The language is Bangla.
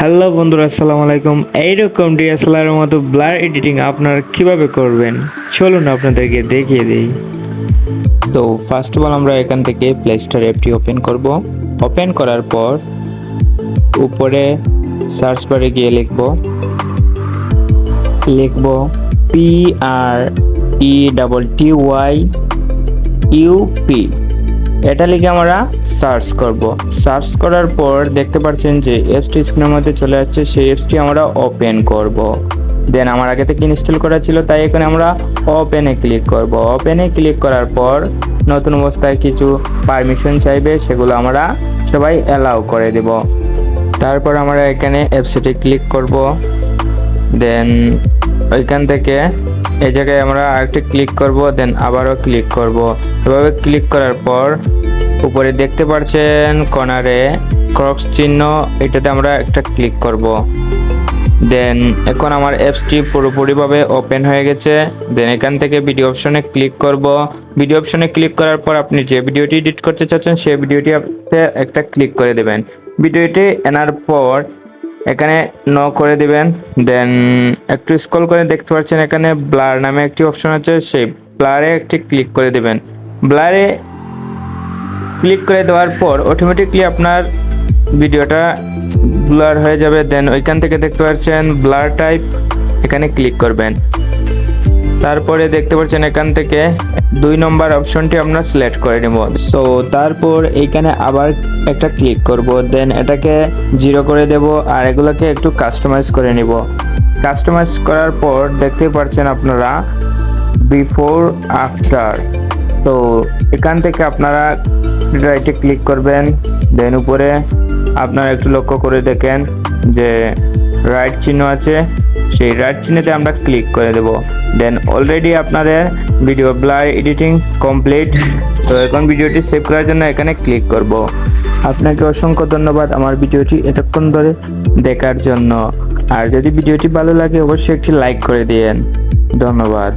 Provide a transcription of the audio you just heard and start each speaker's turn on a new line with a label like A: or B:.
A: হ্যালো বন্ধুরা, আসসালামু আলাইকুম। এইরকম ডিএসএলআর এর মতো ব্লার এডিটিং আপনারা কিভাবে করবেন চলুন আপনাদেরকে দেখিয়ে দিই।
B: তো ফার্স্ট অফ অল আমরা এখান থেকে প্লে স্টোর অ্যাপটি ওপেন করব। ওপেন করার পর উপরে সার্চ বারে গিয়ে লিখব PRETTYUP। এটা লিখে আমরা সার্চ করব। সার্চ করার পর দেখতে পাচ্ছেন যে অ্যাপসটি স্ক্রিনের মধ্যে চলে আসছে, সেই অ্যাপসটি আমরা ওপেন করব। দেন আমার আগে থেকে ইনস্টল করা ছিল, তাই এখানে আমরা ওপেনে ক্লিক করব। ওপেনে ক্লিক করার পর নতুন অবস্থায় কিছু পারমিশন চাইবে, সেগুলো আমরা সবাই অ্যালাউ করে দেব। তারপর আমরা এখানে অ্যাপসটি ক্লিক করব। দেন ওইখান থেকে এই জায়গায় আমরা আরেকটা ক্লিক করব, দেন আবারও ক্লিক করব। এভাবে ক্লিক করার পর উপরে দেখতে পাচ্ছেন কর্নারে ক্রস চিহ্ন, এটাতে আমরা একটা ক্লিক করব। দেন এখন আমার অ্যাপসটি পুরোপুরিভাবে ওপেন হয়ে গেছে। দেন এখান থেকে ভিডিও অপশনে ক্লিক করব। ভিডিও অপশনে ক্লিক করার পর আপনি যে ভিডিওটি এডিট করতে চাচ্ছেন সেই ভিডিওটি একটা ক্লিক করে দেবেন। ভিডিওটি আনার পর এখানে ন করে দিবেন। দেন একটু স্ক্রল করে দেখতে পাচ্ছেন এখানে ব্লার নামে একটি অপশন আছে, সেই ব্লারে একটি ক্লিক করে দিবেন। ব্লারে ক্লিক করে দেওয়ার পর অটোমেটিকলি আপনার ভিডিওটা ব্লার হয়ে যাবে। দেন ওইখান থেকে দেখতে পাচ্ছেন ব্লার টাইপ, এখানে ক্লিক করবেন। তারপরে দেখতে পাচ্ছেন এখান থেকে 2 নম্বর অপশনটি আমরা সিলেক্ট করে নেব। সো তারপর এইখানে আবার একটা ক্লিক করব। দেন এটাকে 0 করে দেব আর এগুলোকে একটু কাস্টমাইজ করে নিব। কাস্টমাইজ করার পর দেখতে পাচ্ছেন আপনারা বিফোর আফটার। তো এখান থেকে আপনারা রাইটে ক্লিক করবেন। দেন উপরে আপনারা একটু লক্ষ্য করে দেখেন যে রাইট চিহ্ন আছে, সেই রাইট চিহ্নতে আমরা ক্লিক করে দেব। দেন অলরেডি আপনাদের ভিডিও ব্লার এডিটিং কমপ্লিট। তো এখন ভিডিওটি সেভ করার জন্য এখানে ক্লিক করব। আপনাকে অসংখ্য ধন্যবাদ আমার ভিডিওটি এতক্ষণ ধরে দেখার জন্য। আর যদি ভিডিওটি ভালো লাগে অবশ্যই একটি লাইক করে দিয়েন। ধন্যবাদ।